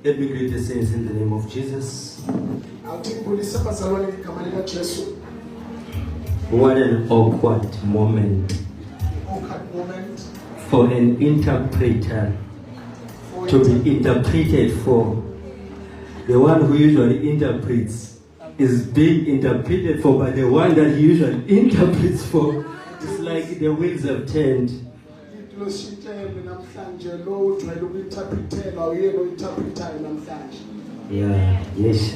Let me greet the saints in the name of Jesus. What an awkward moment for an interpreter to be interpreted for. The one who usually interprets is being interpreted for by the one that he usually interprets for. It's like the wheels have turned. Yeah, yes.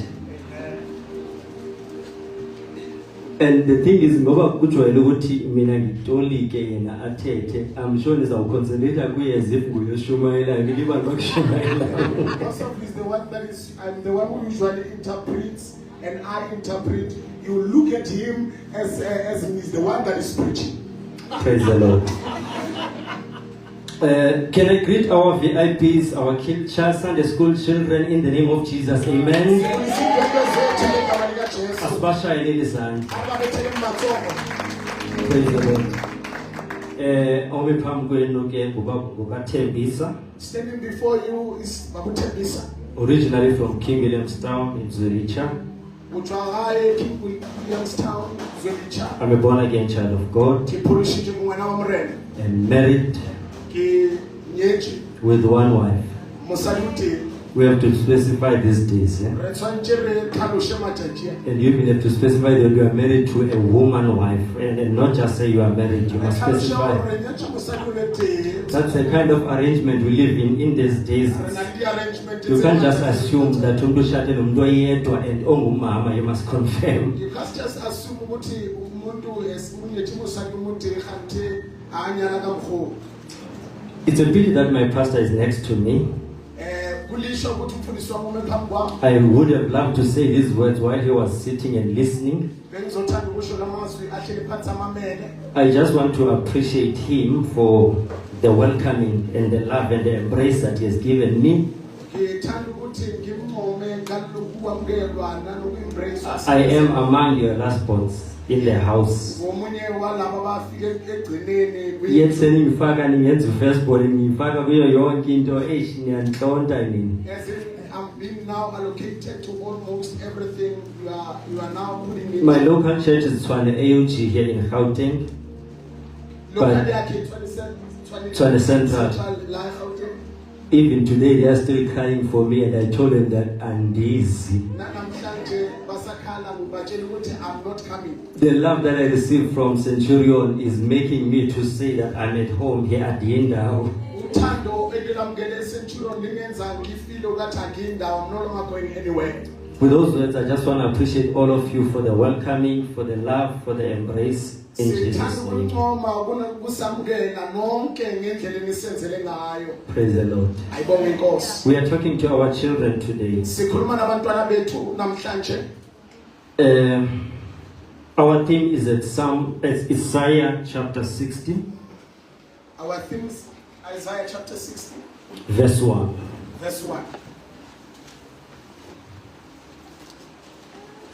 And the thing is, ngoba kujwayele ukuthi mina ngitolike yena athethe, I'm sure nizawuconcentrate kuye as if nguyoshumayelayo ngiba ngokushumayelayo. Also is the one that is I'm the one who usually interprets and I interpret. You look at him as he's the one that is preaching. Praise the Lord. Can I greet our VIPs, our child Sunday school children in the name of Jesus? Amen. Praise the Lord. Standing before you is Babutembisa. Originally from King Williamstown in Zurich. I'm a born again child of God and married with one wife. We have to specify these days. And you even have to specify that you are married to a woman wife and not just say you are married. You must specify. That's the kind of arrangement we live in these days. You can't just assume that and you must confirm. You can't just assume It's a pity that my pastor is next to me. I would have loved to say these words while he was sitting and listening. I just want to appreciate him for the welcoming and the love and the embrace that he has given me. I am among your last ones in the house. Yet sending Faga and first born in Faga, we are young into Asian and Tontanin. I'm being now allocated to almost everything you are now putting in. My local church is Tshwane AUG here in Gauteng. Tshwane Central. Even today they are still crying for me, and I told them that I'm easy. I'm not coming. The love that I received from Centurion is making me to say that I'm at home here at the end. I'm no longer going anywhere. With those words, I just want to appreciate all of you for the welcoming, for the love, for the embrace. In Jesus' name. Praise the Lord. We are talking to our children today. Our theme is at Isaiah chapter 60. Our theme is Isaiah chapter 60. Verse 1. Verse 1.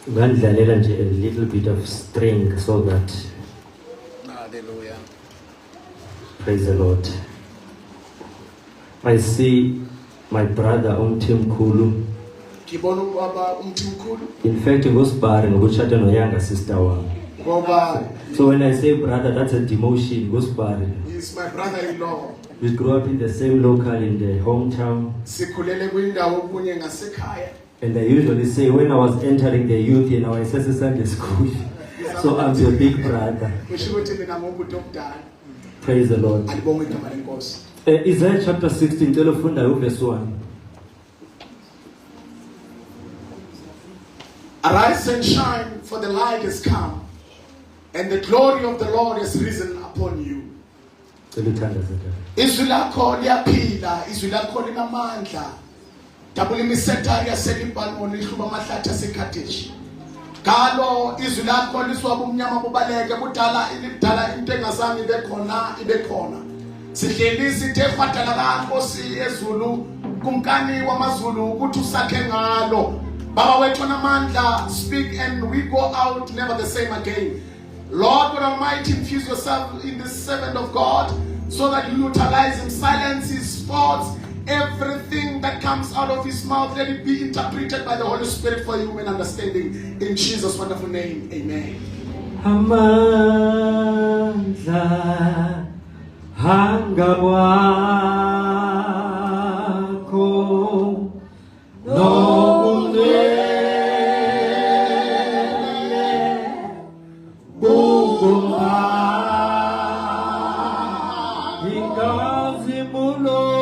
A little bit of string so that. Hallelujah. Praise the Lord. I see my brother Tim Kulu. In fact, he was barren, which I don't know, younger sister. So when I say brother, that's a demotion. He was barren. He's my brother-in-law. We grew up in the same local in the hometown. And I usually say when I was entering the youth in our SS Sunday school, so I'm your big brother. Praise the Lord. Isaiah chapter 16, verse 1. Arise and shine, for the light has come, and the glory of the Lord has risen upon you. Izwi lakho liyaphila, izwi lakho linamandla. Dabula imisethari yaselibhalmo lihluba amahlathi asekhadeshi. Galo izwi lakho liswaba umnyama bubaleke budala ilidala into engazange ibe khona. Sihleli sithe kwadala kaNkosi ezulu kumkani wamazulu ukuthi usakhe ngalo. Baba wethu namandla, speak and we go out never the same again. Lord God Almighty, infuse yourself in this servant of God so that you utilize him, silence his thoughts, every comes out of his mouth, let it be interpreted by the Holy Spirit for human understanding. In Jesus' wonderful name, amen. Amandla hangawako nomungele buguma ingazimulo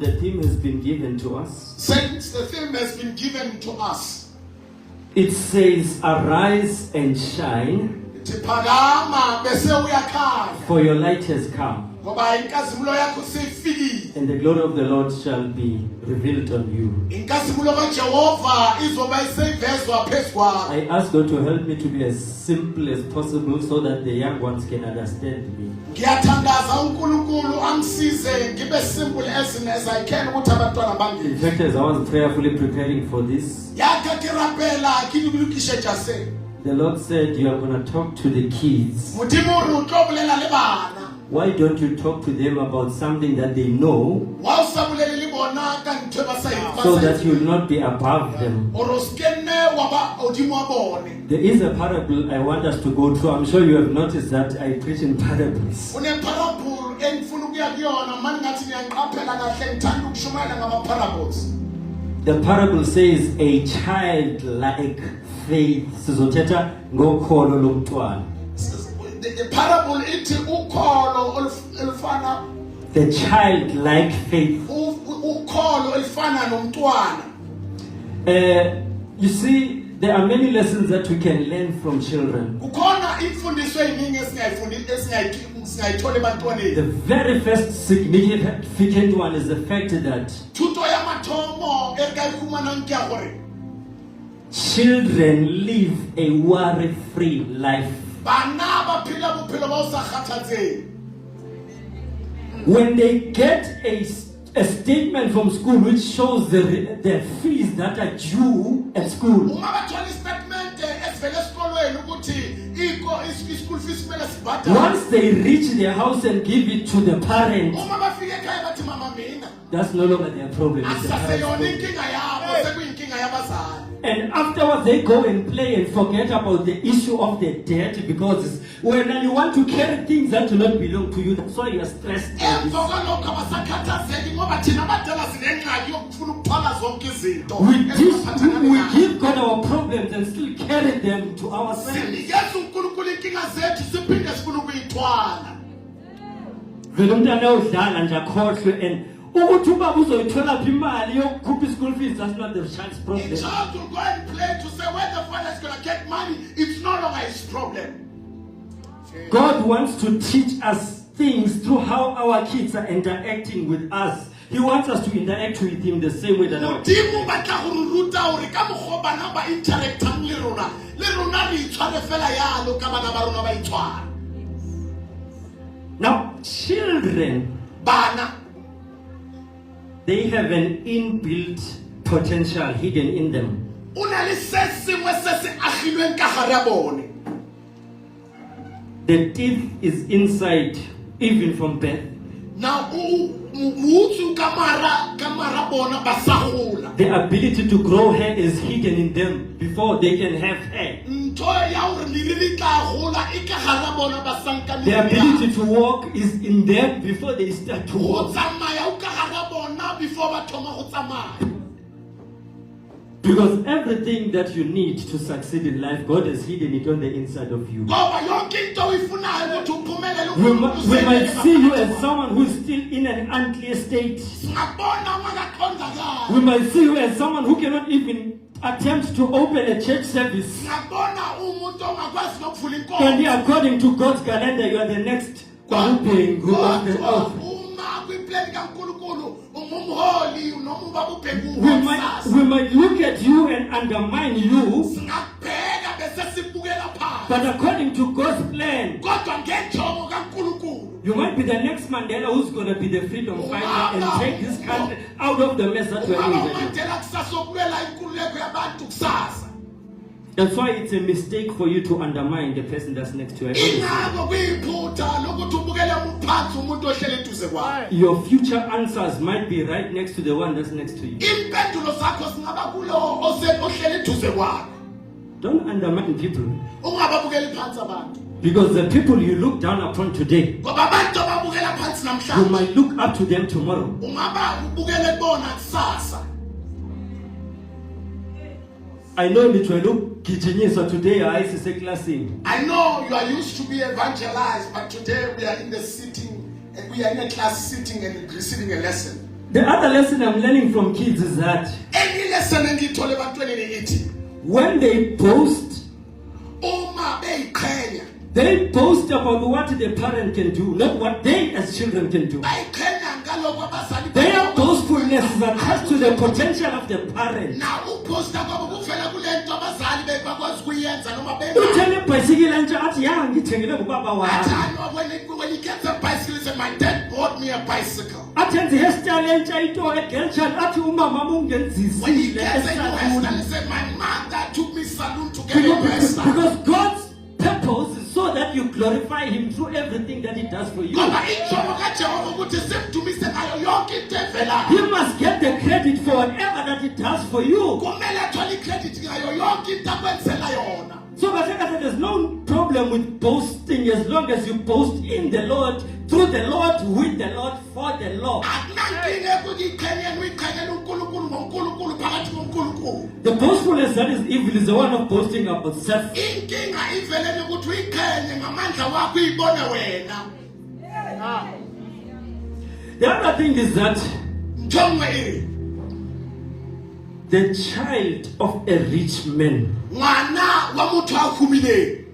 The theme has been given to us. Saints, the theme has been given to us. It says, arise and shine, for your light has come, and the glory of the Lord shall be revealed on you. I ask God to help me to be as simple as possible so that the young ones can understand me. In fact, as I was prayerfully preparing for this, the Lord said, you are going to talk to the kids. Why don't you talk to them about something that they know, so that you will not be above them? There is a parable I want us to go through. I'm sure you have noticed that I preach in parables. The parable says a childlike faith. The parable iti ukholo olufana, the childlike faith. Ukholo olufana nomntwana. You see, there are many lessons that we can learn from children. The very first significant one is the fact that children live a worry-free life. When they get a statement from school which shows the fees that are due at school, once they reach their house and give it to the parent, that's no longer their problem. It's the parent's problem. And afterwards they go and play and forget about the issue of the debt, because when you want to carry things that do not belong to you, that's why you're stressed. We give God our problems and still carry them to ourselves. Ukuthi ubaba uzoyithola phi imali yokukhupha school fees, that's not the child's problem. The child will go and play to say where the father is going to get money. It's no longer his problem. God wants to teach us things through how our kids are interacting with us. He wants us to interact with him the same way that our kids. Modimo batla go re ruta hore ka mokgwa bana ba interactang le rona re itshware fela yalo ka bana ba rona ba itshwara. Now, children, Bana they have an inbuilt potential hidden in them. una le se sengwe se se agilweng ka gare a bone. The teeth is inside, even from birth. Now mutsu kamara bona ba sa gola. The ability to grow hair is hidden in them before they can have hair. Ntho ya hore le tla gola e ka gare a bona ba sanka. The ability to walk is in them before they start to go walk. tsamaya o ka gare a bona before ba thoma go tsamaya. Because everything that you need to succeed in life, God has hidden it on the inside of you. Ngoba yonke into oyifunayo ukuthi uphumelele We might see you as someone who is still in an unclear state. singabona ungaqondakala. We might see you as someone who cannot even attempt to open a church service. Singabona umuntu ongakwazi nokuvula And inkonzo. according to God's calendar, you are the next Kwahupeng who owns the earth. Uma kwiplan kaNkulunkulu ungumholi noma ubaba ubheka We might look at you and undermine you, singabheka bese sibukela phansi. but according to God's plan, Kodwa ngenjongo kaNkulunkulu you might be the next Mandela who's going to be the freedom fighter and take this country out of the mess that we're ungaba in. uMandela kusasa okulwela inkululeko yabantu kusasa. That's why it's a mistake for you to undermine the person that's next to you. Ingako kuyiphutha lokuthi ubukele umphansi umuntu ohlele eduze kwakhe. Your future answers might be right next to the one that's next to you. Impendulo zakho singaba kulo ohlele eduze kwakhe. Don't undermine people, Ungababukeli phansi abantu. because the people you look down upon today, Ngoba abantu ababukela phansi you namhlanje might look up to them tomorrow. ungaba ubukele bona kusasa. I know that you look Gijinyisa today, I say classing. I know you are used to be evangelized, but today we are in the sitting and we are in a class sitting and receiving a lesson. The other lesson I'm learning from kids is that Any lesson engithole ebantweni ngithi when they post uma beyiqhenya about what the parent can do, not what they as children can do. bayiqhenya ngalokho abazali Their boastfulness is attached to the potential of the parent. na uposta kwabo kuvela kule nto abazali bekwazi kuyenza noma Uthele ibhayisikile nje athi ya ngithengele ngubaba wami. when he gets a bicycle, he said, my dad bought me a bicycle. Athenze hairstyle entsha ito egelchan athi umama When he ungenzisile gets a new hairstyle, he said, my mother took me salon to get a new hairstyle. because God's purpose is so that you glorify him through everything that he does for you. Ngoba injongo kaJehova ukuthi simdumise ngayo yonke into evelayo. He must get the credit for whatever that he does for you. Kumele athole icredit ngayo yonke into akwenzela yona. So there's no problem with boasting as long as you boast in the Lord, through the Lord, with the Lord, for the Lord. Akunankinga ukuyiqhenyela uyiqhenyela uNkulunkulu ngoNkulunkulu phakathi koNkulunkulu. The boastfulness that is evil is the one of boasting about self. Inkinga ivelele ukuthi uyiqhenye ngamandla wakho uyibone wena. The other thing is that Njongo iri the child of a rich man ngwana wa motho a khumileng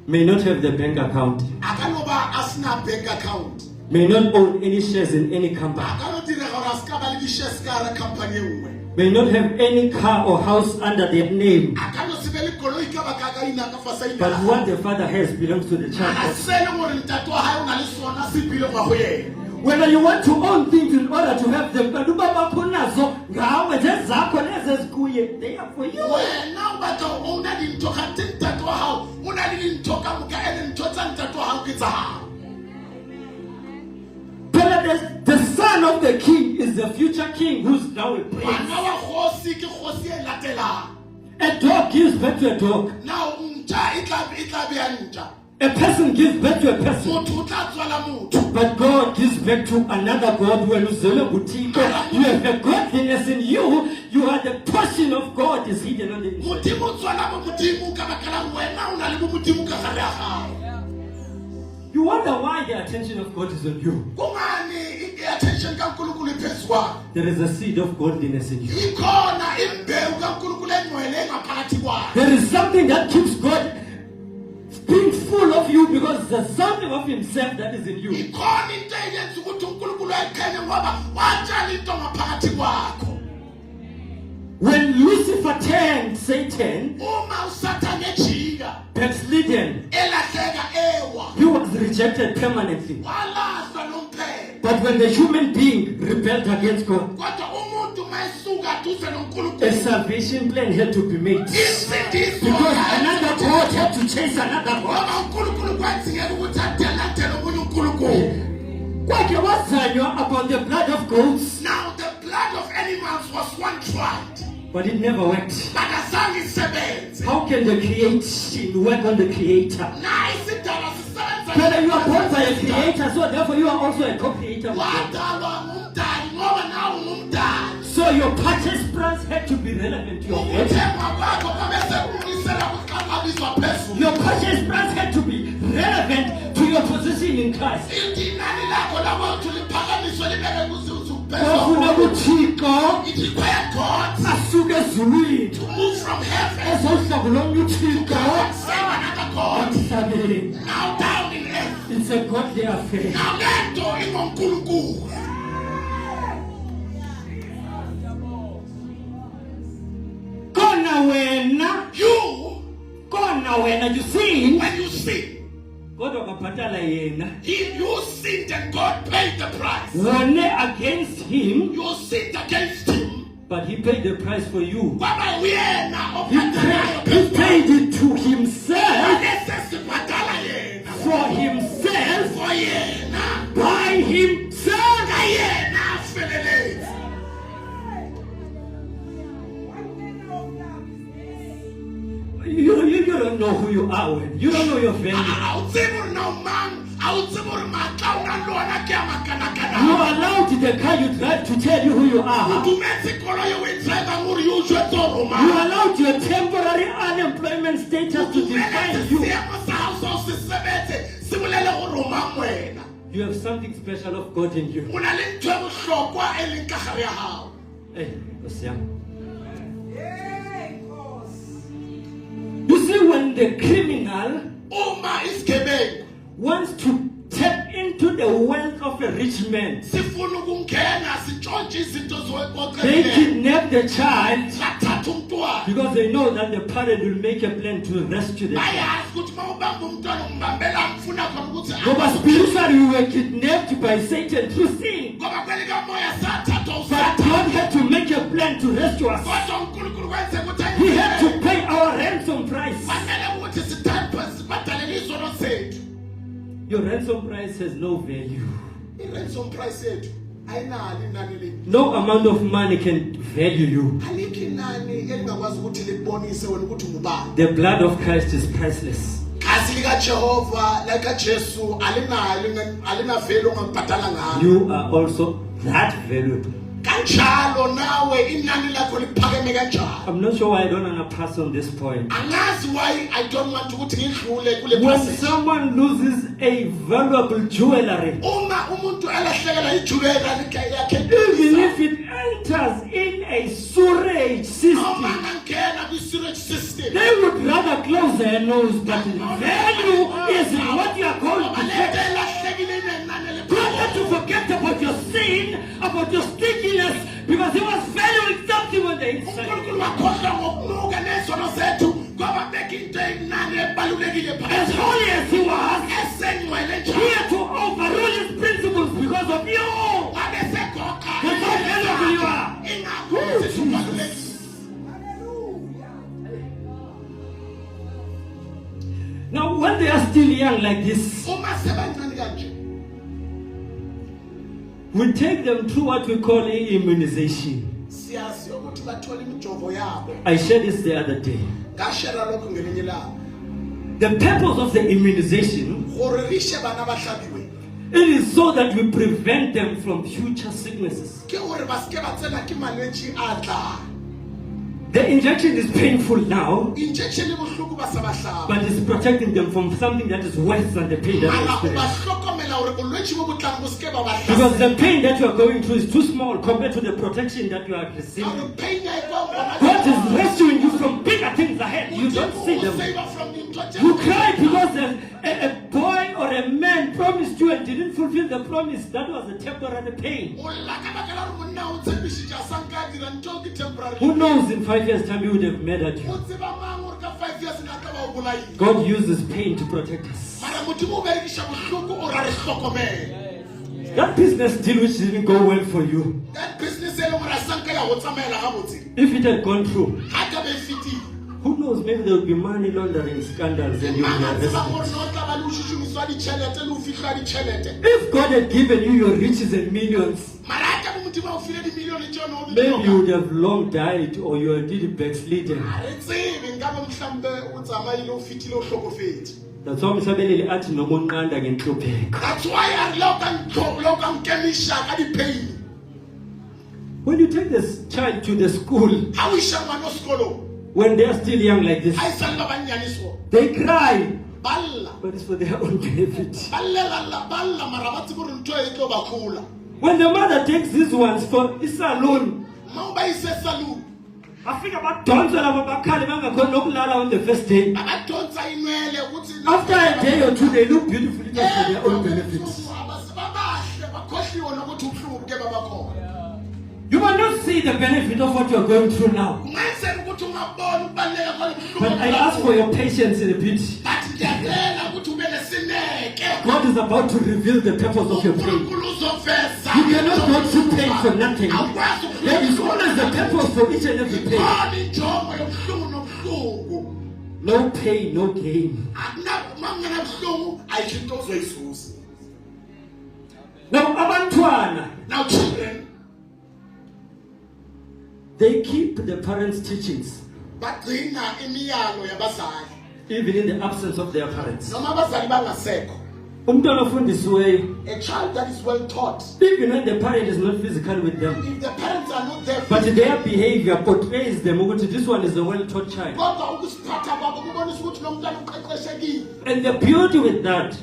may not have the bank account, akanoba asina bank account. may not own any shares in any company, Akanodira gore a ska ba le di-shares ka hara company e nngwe. may not have any car or house under their name. Akanosibe le koloi ka baka ka ina ka fasa ina. But what the father has belongs to the A child. se le gore ntate wa hae o na le sona se bile gwa go yena. Whether you want to own things in order to have them, but they are for you. Wena o batla go ouna dintho kgante ntate wa hao o na le dintho ka moka ene ntho tsa ntate wa hao ke tsa hao. The son of the king is the future king who's now a prince. Ngwana wa kgosi ke kgosi e latelang. A dog gives birth to a dog. Now ntja e tla be ya ntja. A person gives birth to a person. Motho o tla tswala motho. But God gives back to another God. You have a godliness in you. You are the portion of God is hidden on the inside. Modimo o tswala mo modimo ka baka la wena o na le mo modimo ka gare ya gago. You wonder why the attention of God is on you. Kungani i-attention kaNkulunkulu iphezu kwakho? There is a seed of godliness in you. Ikhona imbewu kaNkulunkulu engcwele ngaphakathi kwakho. There is something that keeps God being full of you because there's something of himself that is in you. ikhona into eyenza ukuthi uNkulunkulu ayiqhenye ngoba watshala into ngaphakathi kwakho. When Lucifer turned Satan, Uma uSathane ejika backslidden, elahleka ewa he was rejected permanently. walahlwa nomphelo. But when the human being rebelled against God, Kodwa umuntu mayisuka duze a noNkulunkulu salvation plan had to be made. isindiso Because another God had to chase another God. ngoba uNkulunkulu kwenzeka ukuthi adelatele omunye uNkulunkulu. Kwake wazanywa about the blood of goats, Now the blood of animals was one tried, but it never worked. but azange isebenze. How can the creation work on the creator? Na isidalwa sisebenza. Whether you are born by a creator, so therefore you are also a co-creator with God. Wadalwa ngumdali ngoba nawe ungumdali. So your purchase price had to be relevant to your faith. Ukuthengwa kwakho kwabese kunisela kuqhaqhabiswa phezulu. Your purchase price had to be relevant to your position in Christ. Inani lakho labantu liphakamiswe libeke kuzizuku Kwafuna phezulu. uThixo It required God asuke ezulwini to move from heaven ezohlobo lomnye to uThixo God, save another God. emhlabeni. Now down in earth. It's a godly affair. Now lento ingonkulunkulu. Kona wena you see, When you sin, kodwa kaphatala yena. you sinned and God paid the price. Wone against him, You sinned against him. but he paid the price for you. Kwaba uyena He paid it to himself, Nesesibhadala yena. for himself, For yena. by himself. Kayena afelelezi. You don't know who you are when you don't know your value. Awutsibu no man. Awutsibu matla unalona ke You amakanakana. allowed the car you drive to tell you who you are. Dumetse koloi we driver nguri yuzwe tsoro You ma. allowed your temporary unemployment status to define you. Siyemo sawo sisebethe sibulele uroma wena. You have something special of God in you. Una le ntwe bohlokwa e leng ka gare ya hao. Hey, Osiam. You see, when the criminal Uma isigebengu wants to tap into the wealth of a rich man, sifuna ukungena sitshontshe izinto they zoqoqele. kidnap the child Bathatha umntwana. because they know that the parent will make a plan to rescue the child. Bayazi ukuthi mawubamba umntwana umbambela mfuna khona ukuthi But spiritually, we were kidnapped by Satan through sin. ngoba kwelika moya sathathwa But God had to make a plan to rescue us. kodwa uNkulunkulu wenze ukuthi He had to pay our ransom price. fanele ukuthi sibhadalele izono zethu. Your ransom price has no value. I-ransom price yethu ayinalo inani lethu. No amount of money can value you. Alikho inani elingakwazi ukuthi libonise wena ukuthi ungubani. The blood of Christ is priceless. Gazi likaJehova likaJesu alinavelo ongabhadala ngalo. You are also that valuable. Kanjalo nawe inani lakho liphakeme kanjalo. I'm not sure why I don't want to pass on this point. Angazi why I don't want ukuthi ngidlule kule When passage. someone loses a valuable jewelry, Uma umuntu elahlekelwa ijubeka yakhe even if it enters in a sewerage noma system, angena kwi-sewage system. they would rather close their nose, but the value is in what you are going to Lento get. elahlekile inenani You have to forget about your sin, about your stinkiness, because he was valuing something on the inside. uNkulunkulu wakhohlwa ngokunuka nezono zethu ngoba beka into enani ebalulekile As phakathi. holy as he was, Esengcwele he njalo. had to overrule his principles because of you. Wabesegoqa. That's how valuable you are. Ingakho sesibalulekile. Now, when they are still young like this, Uma sebancane kanje. we take them through what we call immunization. Siyazi ukuthi bathola imijovo yabo. I shared this the other day. Ngashera lokho ngelinye ilanga. The purpose of the immunization, Gore rishe bana bahlabiwe. it is so that we prevent them from future sicknesses. Ke gore ba ske ba tsena ke malwetse a tla. The injection is painful now, Injection e bohloko ba sa bahlaba. but it's protecting them from something that is worse than the pain that Mara they o ba experience. hlokomela hore bolwetse bo botlang bo ske ba ba Because hlaba. the pain that you are going through is too small compared to the protection that you are receiving. Hore pain ya e kwa bona. God is rescuing you from bigger things ahead. You don't see them. Save from the You cry because a boy or a man promised you and didn't fulfill the promise. That was a temporary pain. Who knows in 5 years' time you would have murdered you. God uses pain to protect us. That business deal which didn't go well for you, if it had gone through, who knows, maybe there would be money laundering scandals and you would be arrested. If God had given you your riches and millions, maybe you would have long died or you would have backslidden. That's why when you take this child to the school, when they are still young like this, they cry, but it's for their own benefit. When the mother takes these ones for a salon, I think about don't on the first day. After a day or two, they look beautiful just for their own benefits. You might not see the benefit of what you're going through now. But I ask for your patience in a bit. God is about to reveal the purpose of your pain. You cannot go through pain for nothing. There is always a purpose for each and every pain. No pain, no gain. Now, abantwana. Now, children, they keep the parents' teachings, even in the absence of their parents. A child that is well taught, even when the parent is not physical with them, if the parents are not there, but their behavior portrays them. This one is a well-taught child. And the beauty with that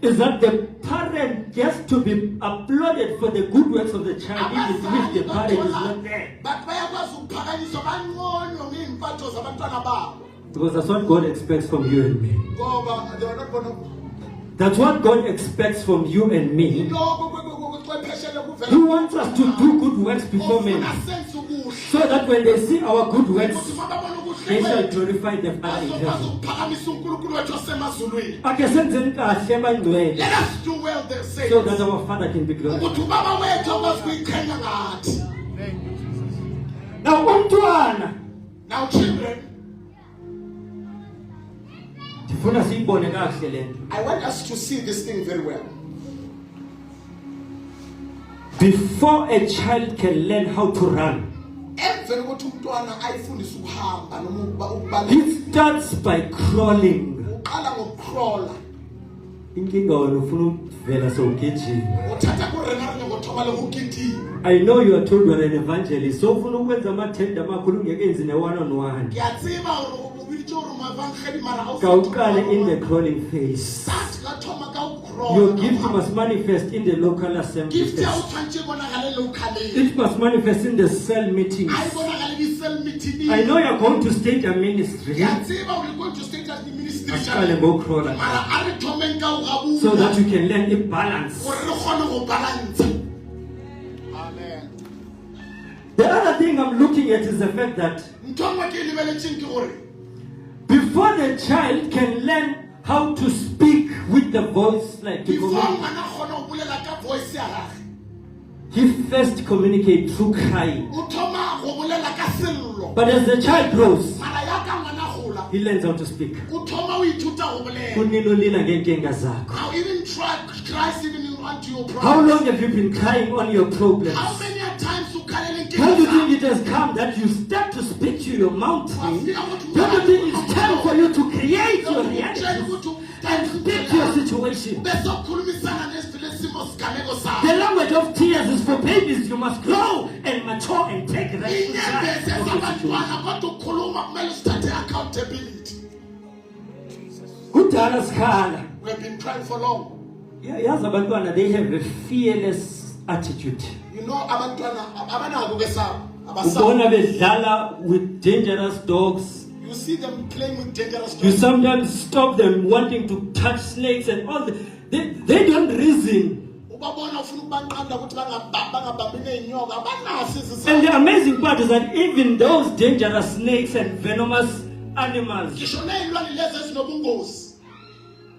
is that the parent gets to be applauded for the good works of the child, even if the parent is not there. Because that's what God expects from you and me. That's what God expects from you and me. He wants us to do good works before men, so that when they see our good works, they shall glorify the Father in heaven. Let us do well, they say, so that our Father can be glorified. Now, children, I want us to see this thing very well. Before a child can learn how to run, he starts by crawling. I know you are told you are an evangelist, so in the crawling phase. Your gift must manifest in the local assembly. It must manifest in the cell meetings. I know you are going to state a ministry, so that you can learn a balance. Amen. The other thing I'm looking at is the fact that before the child can learn how to speak with the voice, like to he first communicates through crying. But as the child grows, he learns how to speak. Now even cries even onto your problems. How long have you been crying on your problems? How many times you crying? How do you think it has come that you start to speak to your mountain? Don't you think it's time for you to create your reality and speak to your situation? The language of tears is for babies. You must grow and mature and take responsibility. We have been crying for long. Yeah, they have a fearless attitude. You know, with With dangerous dogs. you you see them playing with dangerous You toys. sometimes stop them wanting to touch snakes and all. They don't reason. Ubabona ufuna ukubanqanda ukuthi bangabambi neenyoka abanaso And isizathu. the amazing part is that even those dangerous snakes and venomous animals, Ngisho ney'lwane lezi ezinobungozi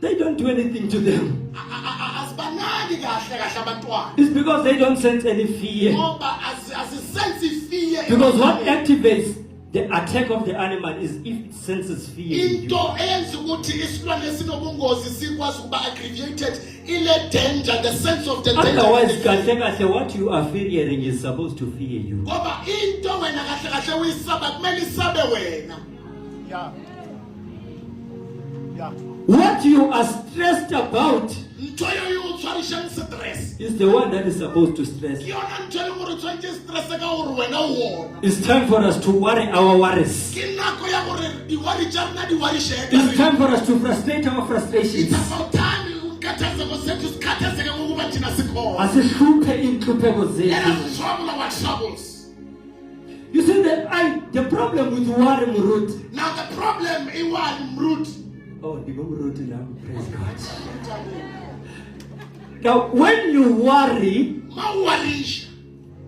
they don't do anything to them. azibanaki kahle kahle abantwana. It's because they don't sense any fear. Ngoba azisensi fear. Because what activates the attack of the animal is if it senses fear in you. Into eyenza ukuthi isilwane esinobungozi sikwazi ukuba aggravated ile danger, the sense of the danger. Otherwise, kahle kahle, what you are fearing is supposed to fear you. Ngoba into wena kahle kahle uyisaba kumele isabe wena. Yeah. Yeah. What you are stressed about Ntho yo utshwarisha stress. is the one that is supposed to stress. Ke yona ntho e leng gore tshwanetse stress ka gore wena o wona. It's time for us to worry our worries. Ke nako ya gore di-worry tša rena di worry-shege. It's time for us to frustrate our frustrations. It's about time ukhathazeko sethu sikhathazeke ngokuba thina sikhona. Asihluphe inhlupheko Let zethu. us trouble our troubles. You see the problem with worry, Murut. Now the problem in one root. Oh, the Murut now, praise God. Now, when you worry, Mawarisha.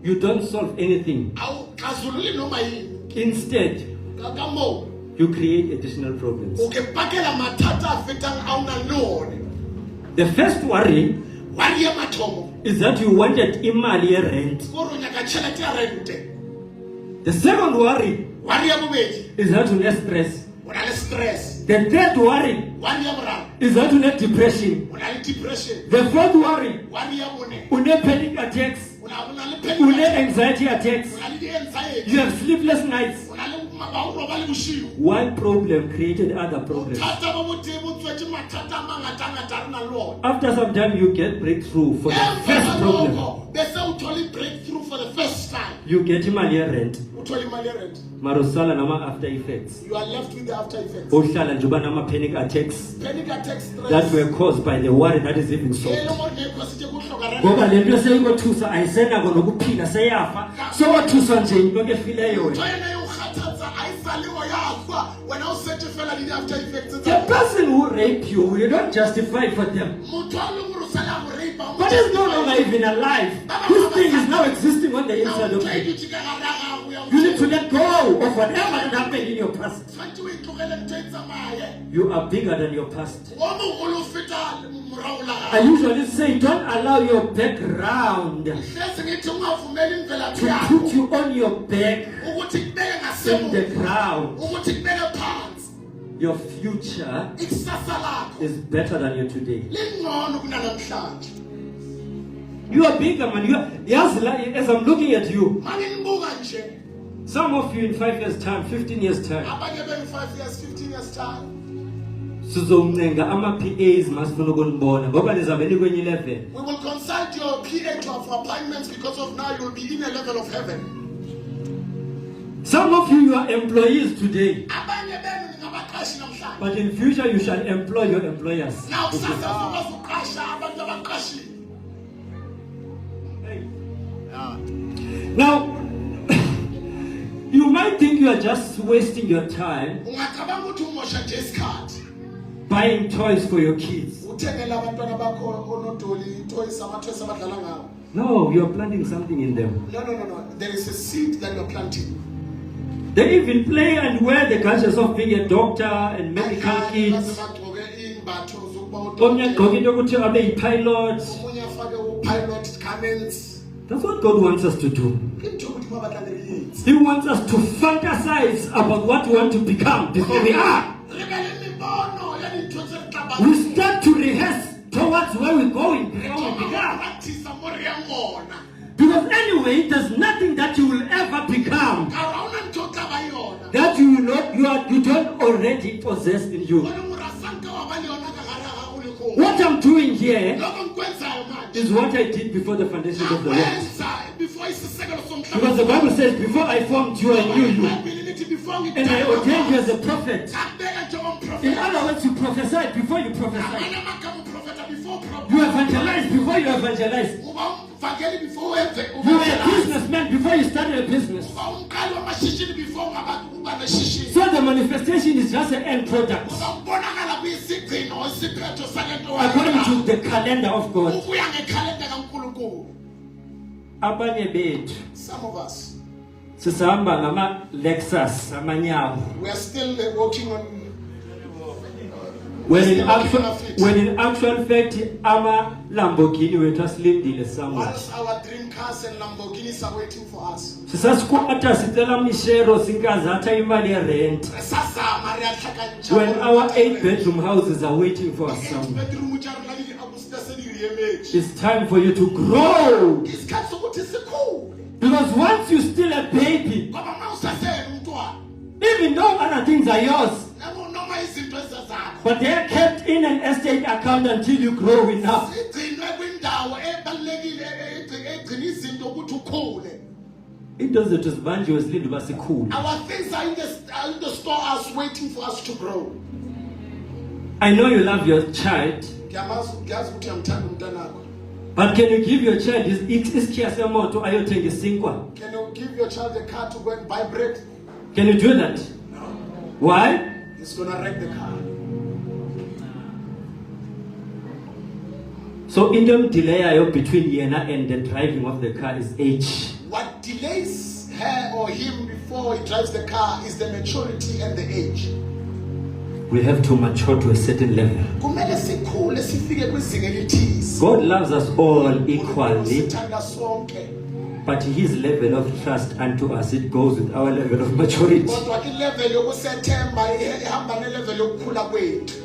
you don't solve anything. Awuxazululi noma yini. Instead, Kakamo. you create additional problems. Ukepakela mathata afetang awuna lone. The first worry Worry ya mathomo. is that you wanted imali rent. Koro nyaka tšhelete ya rente. The second worry Worry ya bobedi. is that you need stress. O na le stress. The third worry Worry ya boraro. is that you need depression. O na le depression. The fourth worry, Worry ya bone. you need panic attacks. O na le You need panic. anxiety attacks. O na le di-anxiety. You have sleepless nights. O na le ba o roba le bosigo. One problem created other problems. Bothata bo boteng bo tswetse mathata a mangata-ngata re na le ona. After some time, you get breakthrough for the first problem. Bese o thole breakthrough for the first time. You get imali rent. O thole imali ya rent. Marosala nama after effects. You are left with the after effects. Ohlala njoba nama panic attacks Panic attack, stress. that were caused by the worry that is even E solved. le gore ne cause ke kuhloka rent. Ngoba le nto seyingothusa ayisenako nokuphila seyafa sowathuswa nje into ngefileyo Ntho wena. ena e o kgathatsa a e sale o yafa wena o setse fela le di-after effects The tsa person who raped you, you don't justify for them. motho a leng gore o sale a mo rape-a, o mo But he's no longer even alive. This thing is now existing on the inside of Ntho e you. dutse ka gare ga gago ya You need to let go of whatever that happened in your past. tshwanetse o e tlogele ntho e tsamaye. You are bigger than your past. O mogolo o feta morago la I gago. usually say, don't allow your background to Hleze ngithi ungavumeli imvelaphi put yakho you on your back ukuthi kubeke in the ngasemuva, ground. ukuthi kubeke phansi. Your future Ikusasa lakho is better than your today. lingcono kunanamhlanje. You are bigger, man. Yes, as I'm looking at you, Manje nibuka nje some of you in 5 years' time, 15 years' time, abanye bengu-5 years, 15 years time. sizoncenga ama-PAs masifuna ukunibona ngoba nizabe nikwenye level. We will consult your PA to have appointments because of now you will be in a level of heaven. Some of you are employees today, Abanye benu ningabaqashi namhlanje. but in future you shall employ your employers. Now kusasa uzokwazi ukuqasha abantu abaqashile. Now, you might think you are just wasting your time Ungacabanga ukuthi umosha nje isikhathi. buying toys for your kids. Uthengela abantwana bakho onodoli toys, ama-toys abadlala ngawo. No, you are planting something in them. No. There is a seed that you are planting. They even play and wear the gadgets of being a doctor and medical Baze kids. bagqoke iy'mbatho zokuba Omnye udokotela. agqoke into yokuthi abe yi-pilot. Omunye afake u-pilot camels. That's what God wants us to do. Into ukuthi mabadlalele yenzi. He wants us to fantasize about what we want to become before we are. Re be le mibono ya dintho tse re tla We bang. start to rehearse towards where we're going before we become. Practice mo re yang ona. Because anyway, there's nothing that you will ever become Ka ra ona ntho o tla ba yona. that you will not, you don't already possess in you. Bona morasanka wa ba le yona ka gare ga gago le kong. What I'm doing here Lokho nkwenzayo manje. is what I did before the foundation of the world. Akwenza before isisekelo somhlaba. Because the Bible says, before I formed you, I knew you. iBhayibheli lithi before And I ordained you as a prophet. ngikubeka njengomprofeti. In other words, you prophesied before you prophesied. Amanye amagama uprofeta before You evangelized before you evangelized. uba ungumvangeli before You were a businessman before you started a business. uba umqali wamashishini before uba neshishini. So the manifestation is just an end product Uba ubonakala kuyisigcino isiphetho sale nto according to the calendar of God. ukuya ngekhalenda kaNkulunkulu. Abanye bethu Some of us, sisahamba ngama Lexus amanyawo. we are still working on. When in actual fact ama Lamborghini wethu asilindile somewhere. Once our dream cars and Lamborghinis are waiting for us. Sisasikwata sicela mishero sinkazatha imali ye rent. Sasama riyahlakanyisha. When our 8-bedroom houses are waiting for us somewhere. bedroom ujarulali akustaseli yemage. It's time for you to grow. Isikhathi sokuthi sikhule. Because once you're still a baby, Ngoba mawusasele umntwana. even though other things are yours, Noma izinto ezazakho. but they are kept in an estate account until you grow enough. Igcinwe kwindawo ebalekile egcina izinto ukuthi ukhule. Into zethu zibanjiwe silinde uba sikhule. Our things are in the storehouse waiting for us to grow. I know you love your child, Ngiyazi ukuthi uyamthanda umntanakho. but can you give your child isikhiya semoto ayothenga isinkwa? Can you give your child a car to go and buy bread? Can you do that? No. Why? It's gonna wreck the car. So into delay between yena and the driving of the car is age. What delays her or him before he drives the car is the maturity and the age. We have to mature to a certain level. Kumele sikhule sifike kwizinga elithize. God loves us all equally, Usithanda sonke. but his level of trust unto us, it goes with our level of maturity. Kodwa ke level yokusethemba ihamba ne level yokukhula kwethu.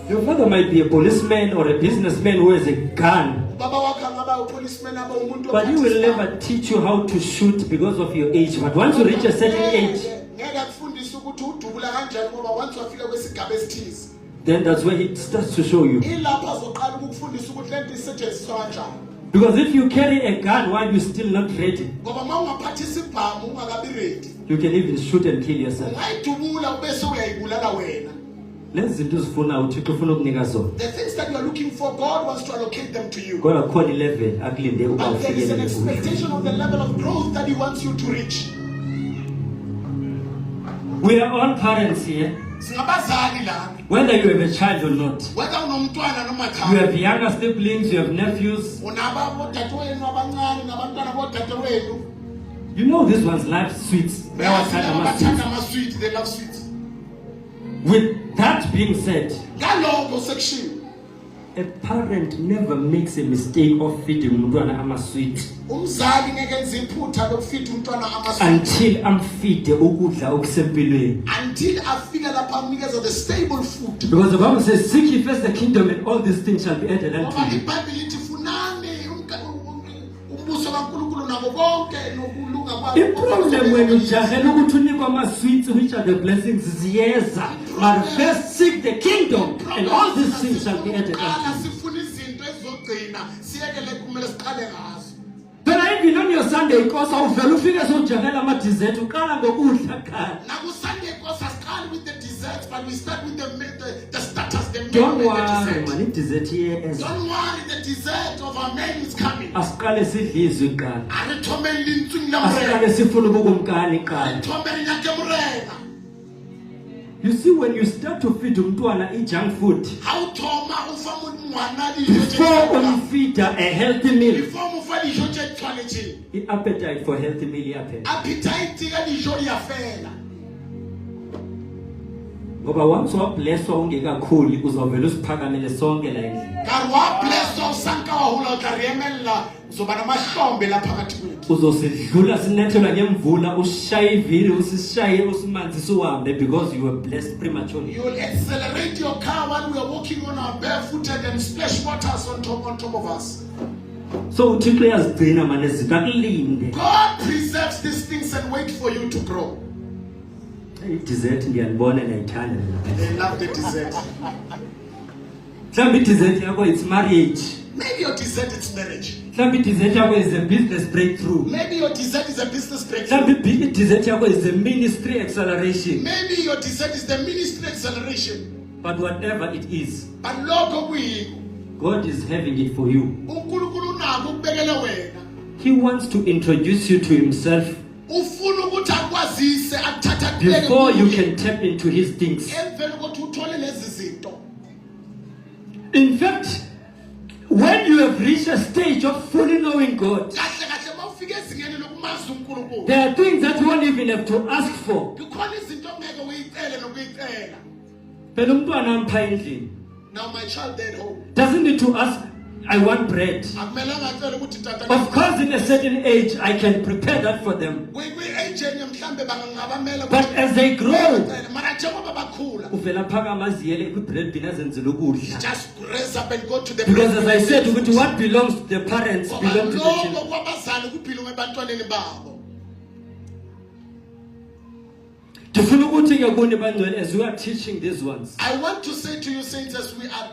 Your father might be a policeman or a businessman who has a gun, Baba wakho angaba upoliceman aba umuntu but he will never teach you how to shoot because of your age. But once you reach a certain age, ngeke akufundise ukuthi udubula kanjani ngoba once wafika kwesigaba esithize. then that's where he starts to show you. Ilapha azoqala ukukufundisa ukuthi lento isetshenziswa kanjani. Because if you carry a gun while you're still not ready, Ngoba mawungaphathisa ibhamu ungakabi ready. you can even shoot and kill yourself. Ungayidubula bese uyayibulala wena. Lezi zinto uzifuna uThixo ufuna ukunika zona. The things that you are looking for, God wants to allocate them to you. Kodwa khona ilevel akulinde ukuba And there is an ufikelele kuyo. expectation of the level of growth that He wants you to reach. We are all parents here, Singabazali lana. whether you have a child or not. Whether unomntwana noma You cha. have younger siblings, you have nephews. Unaba bodadewenu abancane nabantwana bodadewenu. You know this one's life sweets. Bayathanda ama-sweet, they love sweets. With that being said, Ngalokho sekushiwo. a parent never makes a mistake of feeding umntwana ama-sweet Umzali ngeke enze iphutha lokufida umntwana ama-sweet until amfide ukudla okusempilweni. until afika lapha amnikeza the stable food. Because the Bible says, seek ye first the kingdom and all these things shall be added unto Ngoba you. iBhayibheli lithi funani umbuso kaNkulunkulu nabo konke nokulunga kwabo. The problem when you jahela ukuthi unikwa ama-sweets, which are the blessings, ziyeza. But first seek the kingdom and all these things shall be added unto you. Sifuna izinto ezizogcina siyekele kumele siqale ngazo. But even on your Sunday because awuvela ufike sojahela ama-dessert uqala ngokudla kuqala. Naku Sunday course asiqali with the desserts, but we start with the starters, the main Don't and the worry dessert. man, i-dessert iyeza. Don't worry, the dessert of our men is coming. Asiqale sidle izwi kuqala. Arithomeli lintswing la Asiqale morena. sifune ubukumkani kuqala. Arithomeli nyake morena. You see, when you start to feed umntwana i-junk food, How thoma ufama ngwana before umfida a healthy meal, before mufa dijo tse tshwanetseng. i-appetite for healthy meal iyaphela. Appetite ya dijo iyafela. Ngoba once wablesswa ungekakhuli uzovela usiphakamele sonke la endlini. Kari wa bless usanka wahula utla riemela uzoba namahlombe la phakathi kwethu. Uzosidlula sinethelwa ngemvula usishaye ivili usishaye usimanzi suhambe because you were blessed prematurely. You will accelerate your car while we are walking on our barefooted and splash waters on top of us. So uThixo uyazigcina manje zikakulinde. God preserves these things and wait for you to grow. I-dessert ngiyalibona nayithanda mina. They love the dessert. Mhlawumbe i-dessert yakho it's marriage. Maybe your dessert is marriage. Mhlawumbe i-dessert yakho is a business breakthrough. Maybe your dessert is a business breakthrough. Mhlawumbe i-dessert yakho is a ministry acceleration. Maybe your dessert is the ministry acceleration. But whatever it is, But lokho kuyiko God is having it for you. uNkulunkulu unako akubekele wena. He wants to introduce you to himself Ufuna ukuthi akwazise akuthatha before you can tap into his things. emveni kokuthi uthole lezi zinto. In fact, when you have reached a stage of fully knowing God, Kahle kahle mawufika ezingeni lokumazi uNkulunkulu. there are things that you won't even have to ask for. Kukhona izinto ongeke uyicele nokuyicela. Phela umntwana ampha endlini. Now my child at home. Doesn't need to ask, I want bread. Akumelanga acele ukuthi tata. Of course, in a certain age, I can prepare that for them. Kwi-age mhlambe bangabamela. But as they grow, mara njengoba bakhula. uvela phakama aziyele kwi-bread bin azenzele ukudla. Just raise up and go to the. Because as I said, ukuthi what belongs to the parents belongs to the children. Lokho kwabazali kuphilwe ebantwaneni babo. Ndifuna ukuthi ke kuni bangcwele, as we are teaching these ones, I want to say to you saints as we are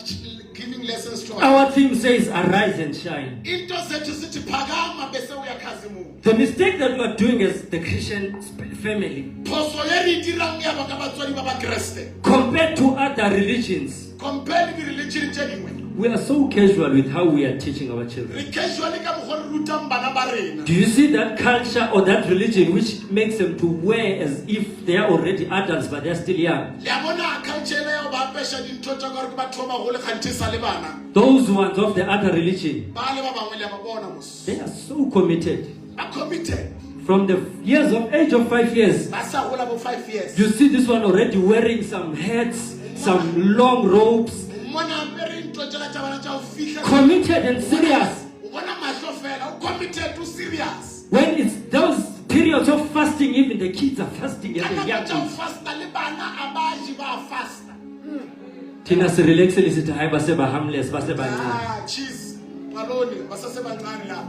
giving lessons to our theme says arise and shine. into zethu sithi phakama bese uyakhazimula. The mistake that we are doing as the Christian family, Phoso ye re dirang ya ba ka batswadi ba ba Kriste. compared to other religions, Compare the religion tse dingwe. we are so casual with how we are teaching our children. Re casually ka mogolo rutang bana ba rena. Do you see that culture or that religion which makes them to wear as if they are already adults but they are still young? Le bona culture ya ba pesha dintho tsa gore ke batho ba gole khantisa le bana. Those ones of the other religion, Ba le ba bangwe le ba bona mos. they are so committed. Ba committed. From the age of 5 years, Ba sa gola bo 5 years. you see this one already wearing some hats, some long robes, Mona apere ntho tsa tsa bana tsa o fihla. committed and serious. O bona mahlo fela, o committed to serious. When it's those periods of fasting, even the kids are fasting as a young Kana tsa age. fasta le bana abaji ba fasta. Thina si relax lisithi hayi base ba harmless base bancane. Cheese. Baloni, basase bancane la.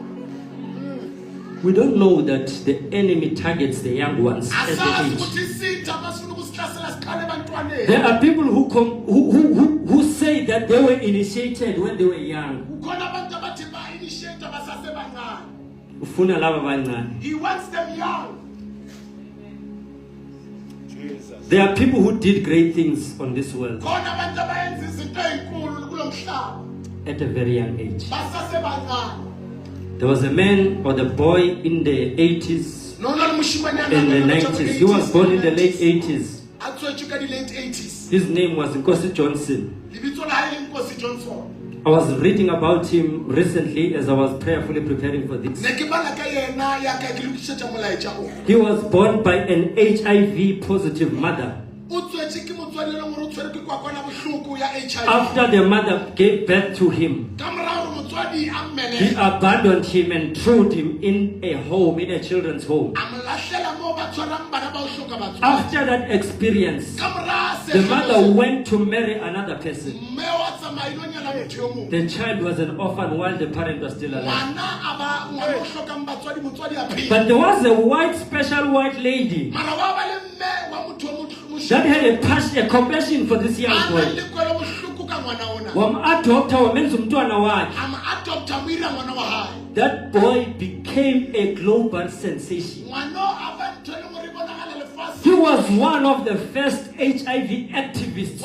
We don't know that the enemy targets the young ones at Asazi the age. ukuthi sitha basifuna ukusihlasela siqale ebantwaneni. There are people who say that they were initiated when they were young. Kukhona abantu abathi ba initiate basase bancane. Ufuna laba abancane. He wants them young. Jesus. There are people who did great things on this world Khona abantu abayenza izinto ezinkulu kulomhlaba. at a very young age. Basase bancane. There was a man or the boy in the 80s, No no mushimanyana in the 90s. He was born in the late 80s. Atswetshe ka di late 80s. His name was Nkosi Johnson. Libitso la hae le Nkosi Johnson. I was reading about him recently as I was prayerfully preparing for this. Ne ke bala ka yena ya ka ke lokisetsa molaetsa o. He was born by an HIV positive mother. O tswetse ke motswadi le ngoro tshwere ke kwakwana bohloko ya HIV. After the mother gave birth to him, Ka morao motswadi a he mmele. abandoned him and threw him in a home, in a children's home. A mo lahlela mo ba tshwarang bana ba o hloka batswadi. After that experience, Ka mora se the mother went to marry another person. mme wa tsamaya ilo nyala motho yo mongwe. The child was an orphan while the parent was still alive. Ngwana a ba ngwana o hlokang batswadi motswadi a phela. But there was a special white lady Mara wa ba le mme wa motho mo that had a compassion for this young a boy. le kwelo bohloko ka ngwana ona. Wam-adopta wamenza umntwana wakhe. A mo adopta mo ira ngwana wa hae. That boy became a global sensation. Ngwana a ba ntho le gore bonagala lefatshe. He was one of the first HIV activists.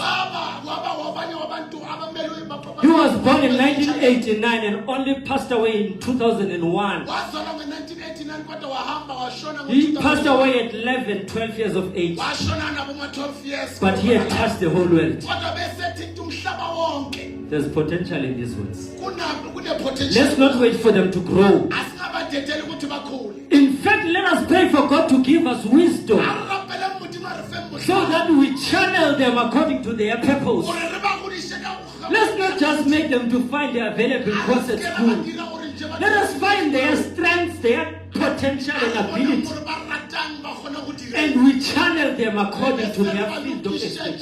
He was born in 1989 and only passed away in 2001. He passed away at 11, 12 years of age. But he had touched the whole world. There's potential in these words. Let's not wait for them to grow. In fact, let us pray for God to give us wisdom so that we channel them according to their purpose. Let's not just make them to find their available course at school. Let us find their strengths, their potential and ability, and we channel them according to their field of expertise.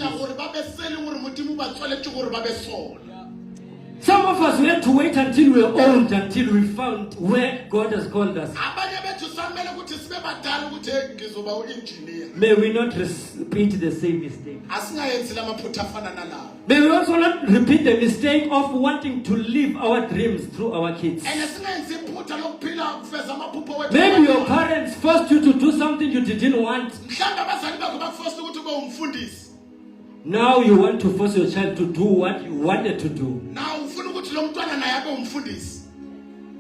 Some of us, we have to wait until we're old, until we found where God has called us. May we not repeat the same mistake. May we also not repeat the mistake of wanting to live our dreams through our kids. Maybe your parents forced you to do something you didn't want. Now you want to force your child to do what you wanted to do.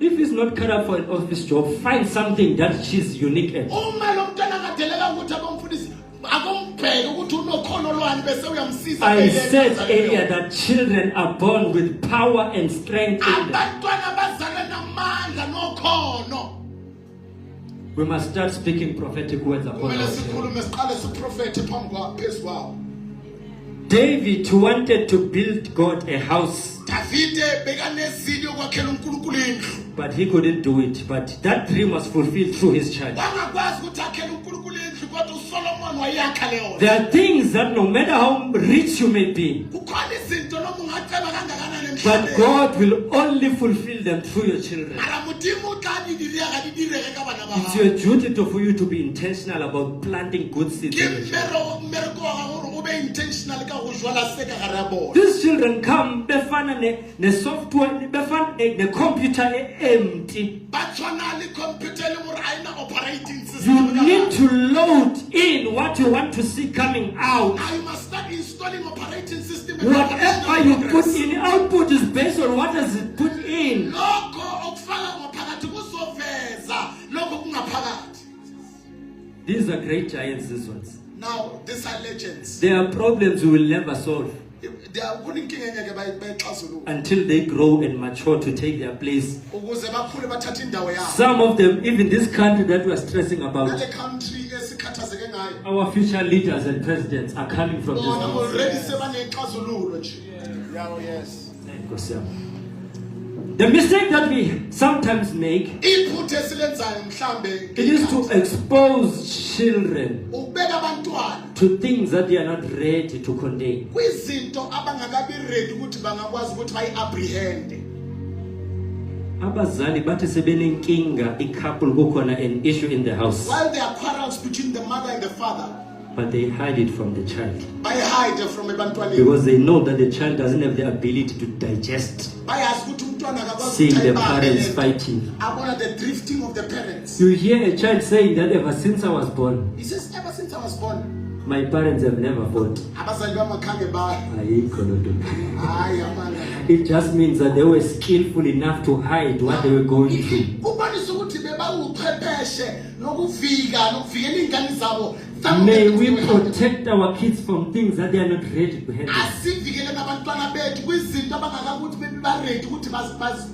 If he's not cut up for an office job, find something that she's unique at. Uma lo mntwana akadeleka ukuthi abamfundisi akombheke ukuthi unokhono lwani bese uyamsiza. I said earlier that children are born with power and strength in them. Abantwana bazalwa namandla nokhono. We must start speaking prophetic words upon Kumele ourselves. sikhulume siqale siprofethe phambi phezu kwawo. David wanted to build God a house, Davide bekanezinyo kwakhela uNkulunkulu indlu. but he couldn't do it. But that dream was fulfilled through his child. Wangakwazi ukuthi akhele uNkulunkulu indlu kodwa uSolomon wayakha leyo. There are things that no matter how rich you may be, Kukhona izinto noma ungaceba kangakanani but emhlabeni. God will only fulfill them through your children. Mara modimo o tla di dira ga di direge ka bana ba It's gago. your duty for you to be intentional about planting good seeds Ke in your children. mmereko wa gago gore o be intentional ka go jwala se ka gare ya bona. These children come befana ne software befana ne computer empty. Ba tshwana le computer le gore a ena operating You system. need to load in what you want to see coming out. Now you must start installing operating system. Whatever you put in, output is based on what does it put in. Lokho okufaka ngaphakathi kuzoveza lokho kungaphakathi. These are great giants, these ones. Now these are legends. There are problems we will never solve They are kuninkinga engeke bayixazulule until they grow and mature to take their place. ukuze bakhule bathathe indawo yabo. Some of them, even this country that we are stressing about, Nale country esikhathazeke ngayo. our future leaders and presidents are coming from this Bona house. already sebanexazululo nje. Yawo yes. The mistake that we sometimes make Iphutha esilenzayo mhlambe it is to expose children ubeka abantwana to things that they are not ready to contain. kwizinto abangakabi ready ukuthi bangakwazi ukuthi bayi-apprehende. Abazali bathi sebenenkinga couple kukhona an issue in the house, While there are quarrels between the mother and the father, but they hide it from the child bayahide from ebantwaneni. because they know that the child doesn't have the ability to digest Bayazi ukuthi umntwana akakwazi seeing ukuthi the ayibambe parents lento. fighting. Abona the drifting of the parents. You hear a child saying that ever since I was born, He says, ever since I was born, my parents have never fought. abazali bami akhange baye. Ayikho loo nto. Hayi amanga. It just means that they were skillful enough to hide what they were going through. Kubonisa ukuthi bebawuchwepheshe nokuvika nokuvikela iy'ngane zabo. May we protect our kids from things that they are not ready to handle. Asivikele nabantwana bethu kwizinto abangakakuthi bebaredi ukuthi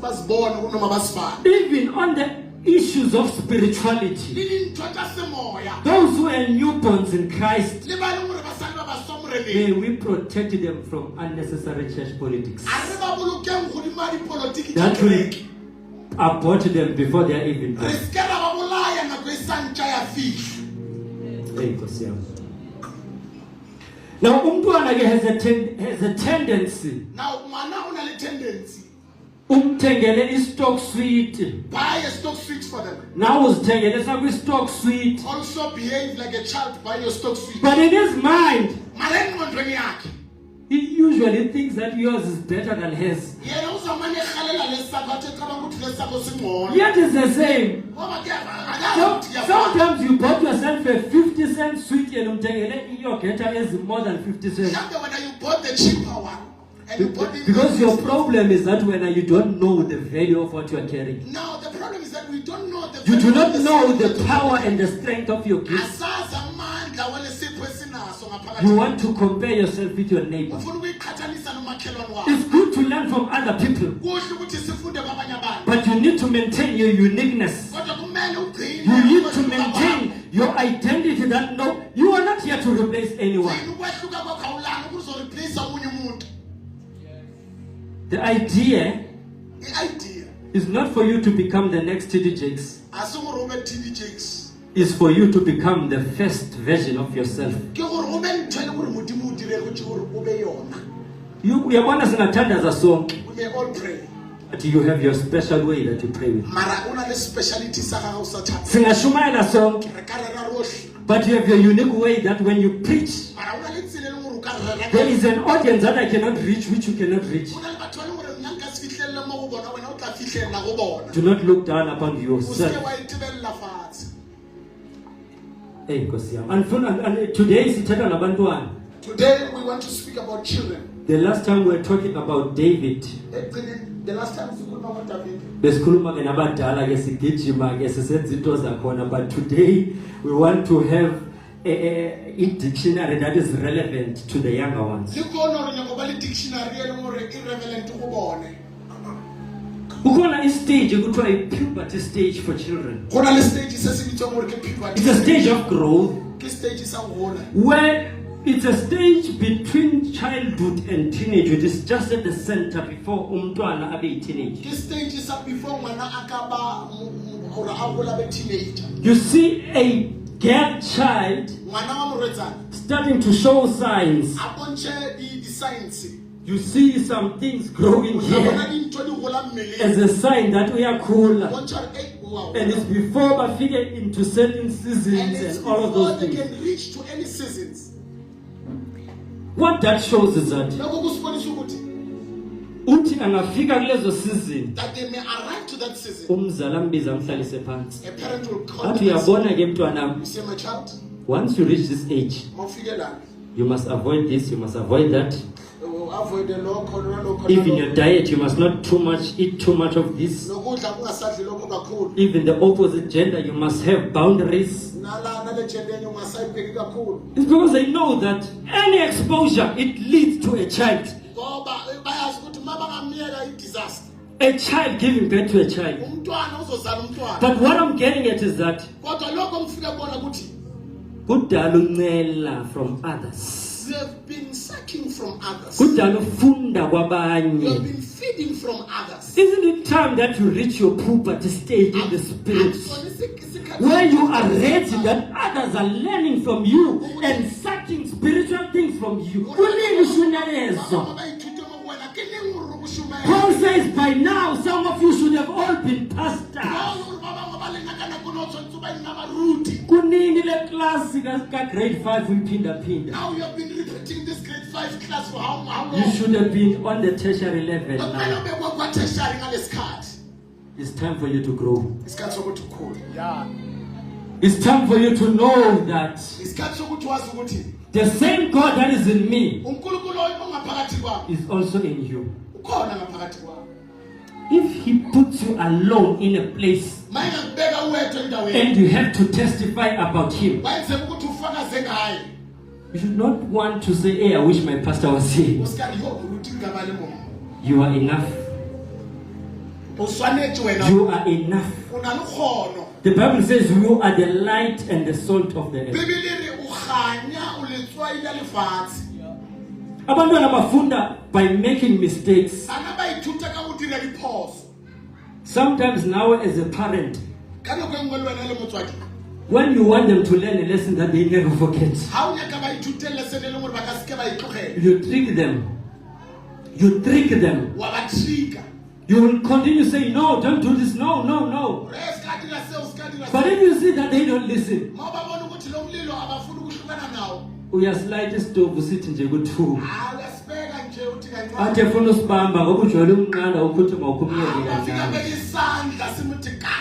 bazibone noma basifane. Even on the issues of spirituality, Lilintshontsha semoya. those who are newborns in Christ, Libale gore basadi ba basomoreleng. may we protect them from unnecessary church politics A re ba bolokeng godimo ya dipolotiki tša that will kereke. abort them before they are even Re born. seke ra ba bolaya nako e sa ntša ya fitlha. Hey, Nkosi yami. Now, umntwana has a tendency Now ngwana o na le tendency. umthengele i-stock sweet. Buy a stock sweet for them. Now uzithengele sakwi-stock sweet. Also behave like a child. Buy your stock sweet. But in his mind, Mara engqondweni yakhe. he usually thinks that yours is better than his. Yena uzamane erhalela lesakho athi ecabanga ukuthi lesakho singcono. Yet it's the same. Ngoba akazi So, ukuthi kuyafana. sometimes you bought yourself a 50-cent sweet and umthengele iyogeta is more than 50 cents. Mhlambe when you bought the cheaper one and you bought the Because your problem is that when you don't know the value of what you are carrying. Now the problem is that we don't know the You do value of not the know seed the that we power have. and the strength of your gift. Asazi amandla walesipho esinaso ngaphakathi. You want to compare yourself with your neighbor. Ufuna ukuyiqhathanisa nomakhelwane wakho. It's good to learn from other people, Kuhle ukuthi sifunde kwabanye abantu. but you need to maintain your uniqueness. Kodwa kumele ugcine You need to ukwehluka maintain kwakho. your identity that no, you are not here to replace anyone. Gcina ukwehluka kwakho awulanga ukuzoreplace omunye umuntu. The idea I-idea is not for you to become the next TD Jakes. asingore ube TV Jakes. Is for you to become the first version of yourself. Ke gore ube ntho e le gore modimo o dire ukuthi gore o be yona. Uyabona singathandaza sonke, We may all pray. but you have your special way that you pray with. Mara o na le speciality sa gago sa thata. Singashumayela sonke, Re ka rera rohle. but you have your unique way that when you preach, Mara o na le tsela e leng gore o ka rera. there is an audience that I cannot reach, which you cannot reach. O na le batho ba leng gore nna nka se fihlelle mo go bona, wena o tla fihlella go bona. Do not look down upon O seke yourself. wa itebella fatshe. Hey, Nkosi yami. And today sithetha nabantwana. Today we want to speak about children. The last time we were talking about David. Ekugcineni The last time sikhuluma ngoDavid. Besikhuluma ke nabadala ke sigijima ke sisenza into zakhona, but today we want to have a dictionary that is relevant to the younger ones. Likhona ngoba le dictionary elongore irrelevant ukubone. Kukhona istage ekuthiwa i-puberty stage for children. Khona le stage sesibitwa ngore ke puberty. It's a stage of growth Ke stage sawona. where it's a stage between childhood and teenagehood. It's just at the center before umntwana abe teenage. Ke stage sa before ngwana akaba or ahola be teenager. You see a gap child Ngwana wa moretsana starting to show signs. a bontshe di signs. You see some things growing Bona here dintho di gola mmeleng. as a sign that we are cool. Bontsha wow. And it's before bafike into certain seasons And it's and all of before those they things. can reach to any seasons. What that shows is that Lokho kusibonisa ukuthi uthi angafika kulezo season, that they may arrive to that season. umzali ambiza amhlalise phansi. A parent will call Athi them and say, uyabona ke mntwana, you say, my child, once you reach this age, mawufike la, you must avoid this, you must avoid that. avoid the lokho Even your diet, you must not eat too much of this. nokudla kungasadli lokho kakhulu. Even the opposite gender, you must have boundaries. Nale gender enye ungasayibheki kakhulu. It's because they know that any exposure, it leads to a child. Ngoba bayazi ukuthi mabangamiyeka i-disaster. A child giving birth to a child. Umntwana uzozala umntwana. But what I'm getting at is that Kodwa lokho ngifika kubona ukuthi kudala uncela from others. we have been sucking from others. Kudala ufunda We have kwabanye. been feeding from others. Isn't it time that you reach your puberty stage in the spirit, where you are ready that others are learning from you and sucking spiritual things from you? Kunini ushunyalezo? Paul says by now some of you should have all been pastors. Kunini le class ka grade 5 uyiphinda-phinda. Now you have been repeating this grade 5 class for how long? You should have been on the tertiary level now. Tertiary ngaleskhathi. It's time for you to grow. Isikhathi sokuthi ukhule. Yeah. It's time for you to know that Isikhathi sokuthi wazi ukuthi the same God that is in me uNkulunkulu ongaphakathi kwami is also in you. ukhona ngaphakathi kwami. If he puts you alone in a place Mayengakubeka uwedwa endaweni. and you have to testify about him, Wayenzeka ukuthi ufakaze ngaye. you should not want to say, hey, I wish my pastor was here. Usikhathi yobula uthi ngabale moya. You are enough. Uswanethi wena. You are enough. Unalukhono. The Bible says you are the light and the salt of the earth. Bibili ri ukhanya ulitswayi lalifatsi. Abantwana bafunda by making mistakes. Bana bayithutha ka o dira diphoso. Sometimes now as a parent, Ka nako engwe le wena le motswadi. when you want them to learn a lesson that they never forget, Ha o nyaka ba ithute lesson le ngore ba ka seke ba itlogela. you trick them. You trick them. Wa ba trigger. You will continue saying, no, don't do this, no, no, no. Esikhathi la seo sikhathi la. But if you see that they don't listen, Mawubabona ukuthi lo mlilo abafuni ukuhlukana nawo. uyaslide isitovu sithi nje ku-2. Uyasibeka nje uthi kancane. Athe funa usibamba ngoba ujwayele umnqanda ukuthi mawukhulumele Bafika kancane. beka isandla simuthi ka.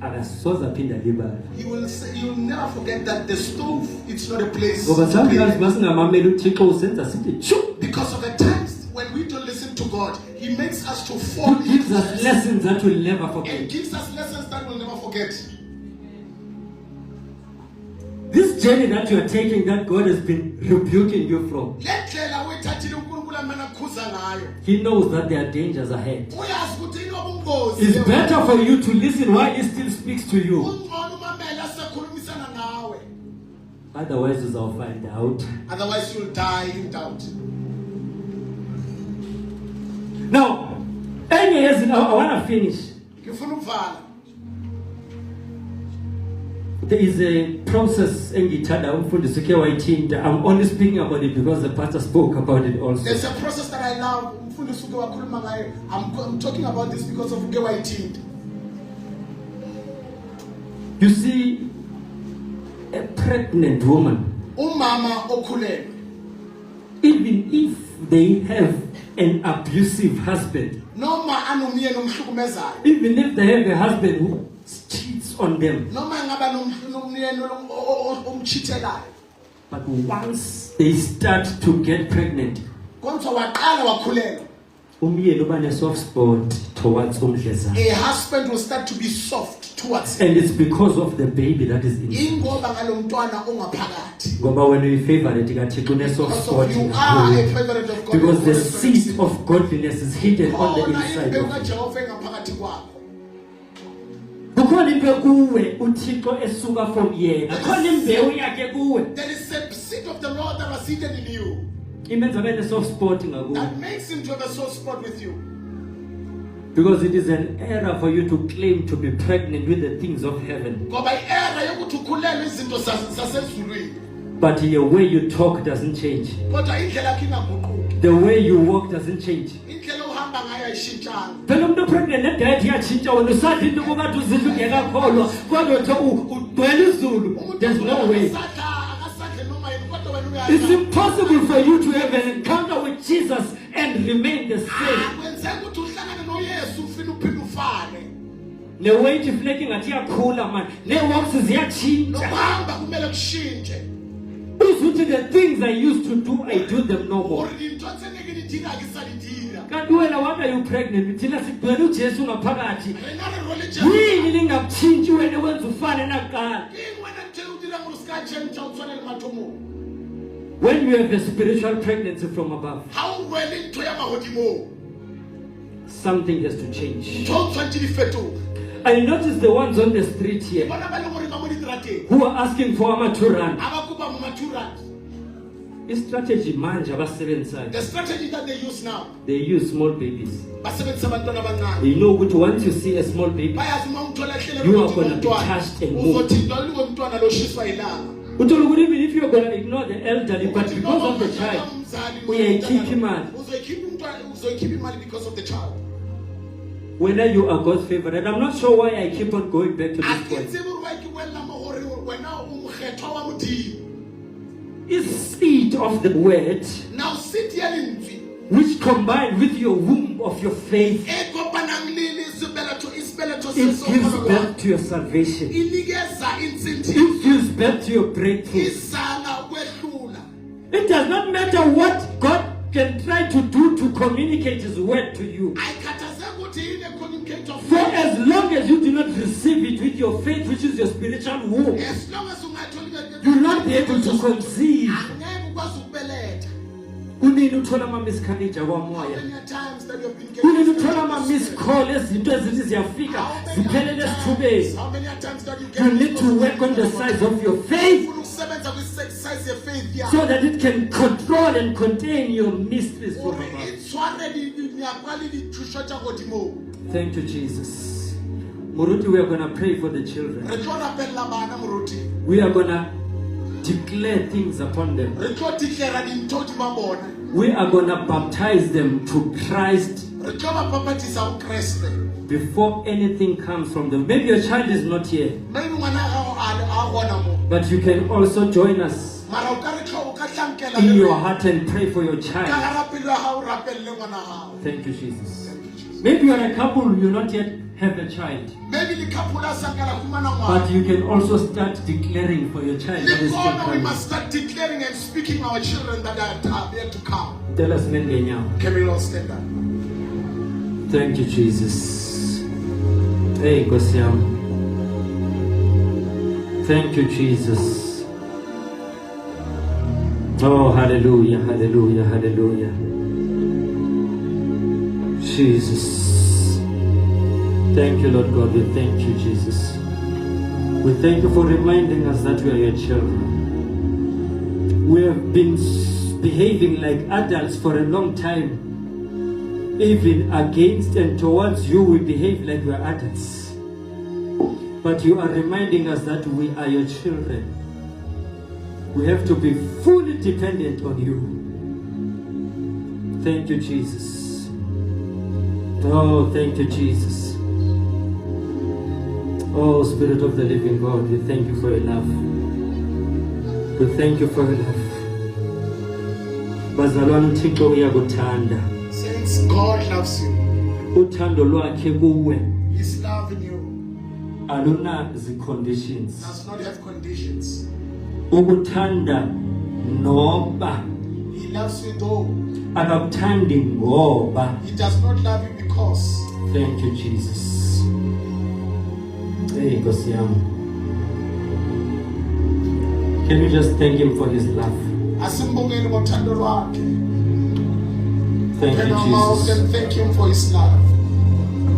Akasoze aphinde alibale. You will say, you will never forget that the stove, it's not a place Ngoba to sometimes play. masingamameli uThixo usenza sithi shu. Because of the times when we don't listen to God, He makes us to fall He gives us into lessons that we'll never and forget. gives us lessons that we'll never forget. This journey that you are taking, that God has been rebuking you from, Lendlela uyithathile uNkulunkulu amana khuza ngayo. He knows that there are dangers ahead. Uyazi ukuthi inobungozi. It's better for you to listen while He still speaks to you. Ungcono umamela sekhulumisana nawe. Otherwise, you'll find out. Otherwise you'll die in doubt. Now, anyways, I want to finish. Ngifuna ukuvala. There is a process engithanda umfundisi uke wayithinta. I'm only speaking about it because the pastor spoke about it also. There's a process that I love. Umfundisi uke wakhuluma ngayo. I'm talking about this because of uke wayithinta. You see, a pregnant woman, Umama okhulelwe. even if they have an abusive husband, Noma anomyeni omhlukumezayo. even if they have a husband who cheats on them, Noma ngaba nomyeni omchithelayo. but once they start to get pregnant, Konke waqala wakhulelwa. umyeni uba ne soft spot towards umdlezane. A husband will start to be soft towards him. And it's because of the baby that is in you. Ingoba ngalo mntwana ongaphakathi. Ngoba wena uyi-favorite kaThixo une soft spot. You are a favorite of God. Because the seed of godliness is hidden on the inside of you. kaJehova engaphakathi kwakho. Kukhona imbewu kuwe uThixo esuka from yena. Kukhona imbewu yakhe kuwe. There is a seed of the Lord that was hidden in you. Imenza abe ne soft spot ngakuwe. That makes him to have a soft spot with you. Because it is an error for you to claim to be pregnant with the things of heaven. Ngoba i-error yokuthi ukhulelwe izinto zasezulwini. But the way you talk doesn't change. Kodwa indlela yakho ingaguquki. The way you walk doesn't change. Indlela ohamba ngayo ayishintshanga. Phela umuntu pregnant ne-diet iyatshintsha wena usadla into okade uzidla ungekakholwa kodwa uthi ugcwele izulu. There's no way. It's impossible for you to have an encounter with Jesus and remain the same. Ne-weight ifleki ngathi iyakhula man. Ne-walks ziyatshintsha. Uzuthi the things I used to do, I do them no more. Kanti wena what are you pregnant? Thina sigcwele uJesu ngaphakathi. Yini lingakutshintshi wena wenza ufane nakuqala? When you have a spiritual pregnancy from above, something has to change. I notice the ones on the street here who are asking for amaturand. The strategy that they use now, they use small babies. They know that once you see a small baby, you are going to be touched and moved. Even if you are going to ignore the elderly, but because of the child, we keep him out. Because of the child. Whether you are God's favorite, I'm not sure why I keep on going back to this point. It's seed of the word, now which combined with your womb of your faith, it gives birth to your salvation. It gives birth to your breakthrough. It does not matter what God can try to do to communicate His word to you. For as long as you do not receive it with your faith, which is your spiritual womb, you will not be able to conceive. Unini uthola ama-miscarriage kwamoya. Unini uthola ama-miss call ezinto ezithi ziyafika ziphelele esithubeni. You need to work on the size of your faith so that it can control and contain your mysteries from above. Thank you, Jesus. Muruti, we are going to pray for the children. We are going to declare things upon them. We are going to baptize them to Christ before anything comes from them. Maybe your child is not here, but you can also join us in your heart and pray for your child. Thank you, Jesus. Maybe you are a couple, you not yet have a child, but you can also start declaring for your child that is still coming. We must start declaring and speaking our children that are yet to come. Tell us, men. Can we all stand up? Thank you, Jesus. Hey, Kosiam. Thank you, Jesus. Oh, hallelujah, hallelujah, hallelujah. Jesus. Thank you, Lord God. We thank you, Jesus. We thank you for reminding us that we are your children. We have been behaving like adults for a long time. Even against and towards you, we behave like we are adults. But you are reminding us that we are your children. We have to be fully dependent on you. Thank you, Jesus. Oh, thank you, Jesus. Oh, Spirit of the living God, we thank you for your love. We thank you for your love. Bazalwane uThixo uyakuthanda. Since God loves you, uthando lwakhe kuwe His love in you alunazi conditions. Does not have conditions. Ukuthanda noba He loves you though. Akakuthandi ngoba. He does not love you because. Thank you, Jesus. Hey, Nkosi yami. Can you just thank him for his love? Asimbongeni ngothando lwakhe. Thank you, Jesus. And thank him for his love.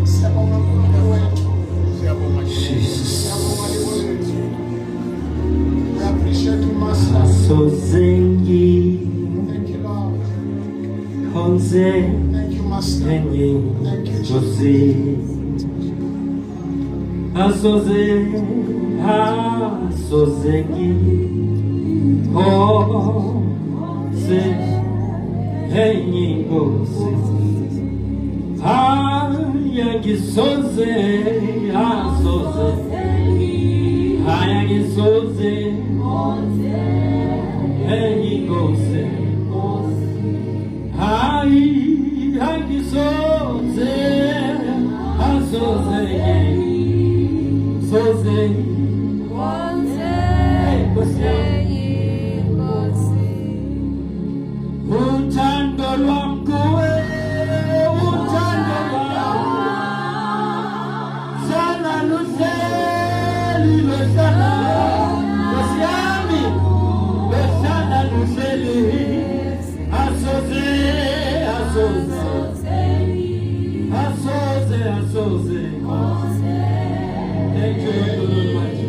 Siyabonga uNkulunkulu wethu. Siyabonga Jesus. Siyabonga libo lethu. We appreciate you, Master. Asozengi Thank you, Lord. honze Thank you, Master. enyi Thank you, Jesus. Nkosi. Asozengi honze enyi Nkosi. Hayangisoze enyi Nkosi. Hayangisoze uthando lwam kuwe, uthando lwam sana luhleli lwehlala Nkosi yami, lwehlala luhleli asoze thank you Lord Almighty.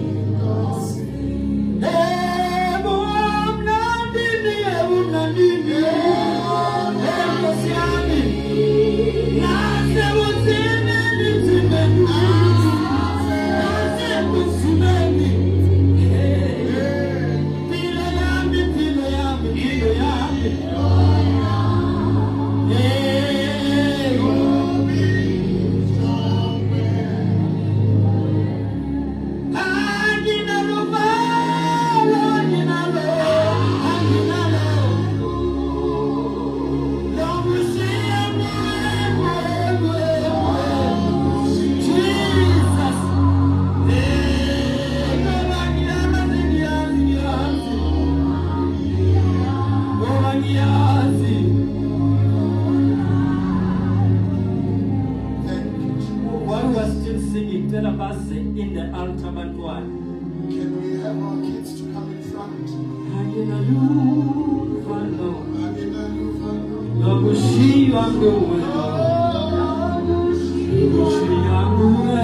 Nkosi yami, nasebunzimeni nzimeni, nasebunzimeni, mpilo yami. While we are still singing, tell us in the altar bantwana. Can we have our kids to come in front? Hallelujah, Nobushia nguwe, Nobushia nguwe,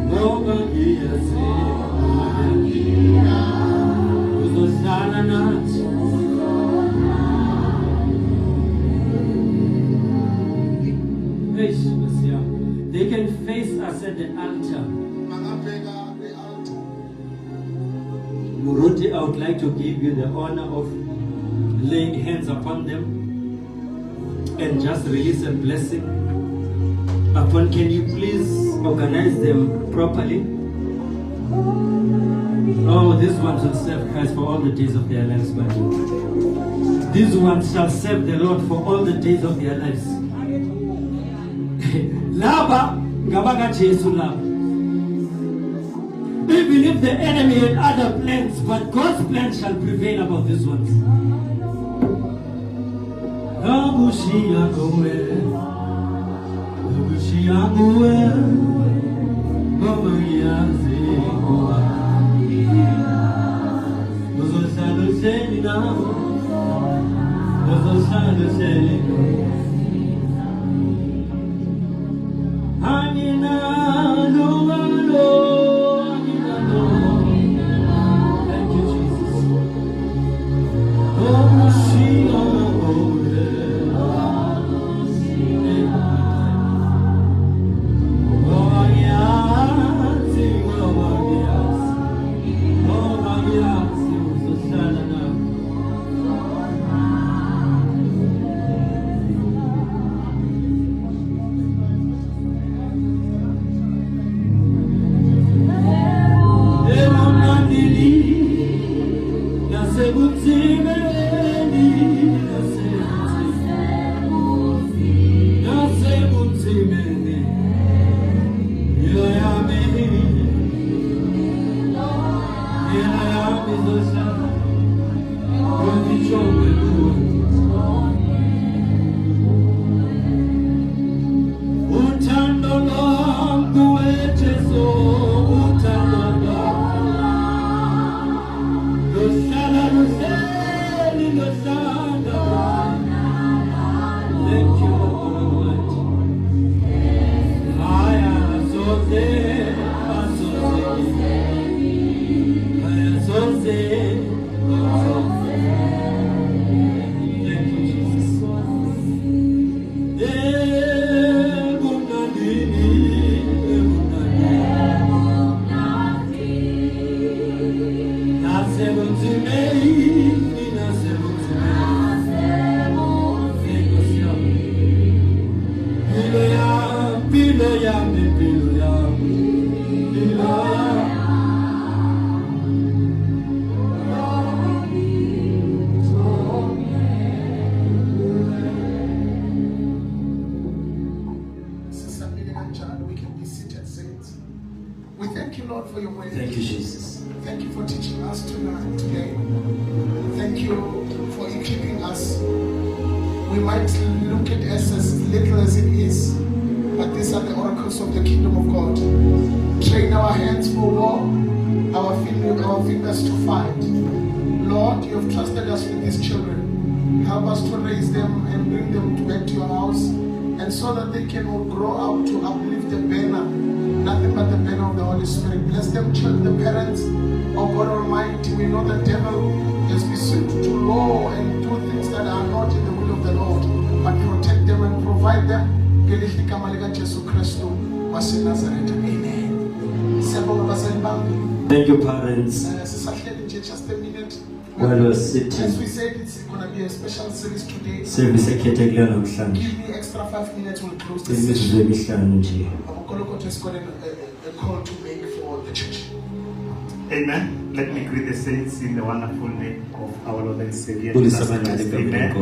Nobangia zina, Uzosana nathi. They can face us at the altar. Muruti, I would like to give you the honor of laying hands upon them and just release a blessing upon. Can you please organize them properly? Oh, these ones will serve Christ for all the days of their lives, but these ones shall serve the Lord for all the days of their lives. Laba ngabaga Jesu laba. Even if the enemy had other plans, but God's plan shall prevail about these ones. Nobushia nguwe, Nobangia zina, Uzosana luhleli Thank you, Jesus. We thank you, Lord, for your word. Thank you, Jesus. Thank you for teaching us tonight, today. Thank you for equipping us. We might look at it as little as it is, but these are the oracles of the kingdom of God. Train our hands for war, our fingers to fight. Lord, you have trusted us with these children. Help us to raise them and bring them back to your house, and so that they can all grow up to uplift the banner, nothing but the banner of the Holy Spirit. Bless them, children, the parents. Oh God Almighty, we know the devil has been sent to law and do things that are not in the will of the Lord, but protect them and provide them. Amen. Thank you, parents. Just a minute. While we're As sitting, we said, it's going to be a special series today. service ekhethekileyo namhlanje. Give me extra 5 minutes, we'll close the session. Imizuzu emihlanu nje. Abukolokoto has got a call to make for the church. Amen. Let me greet the saints in the wonderful name of our Lord and Savior Bulisa Jesus abangcwele Christ. egameni Amen. lenkosi.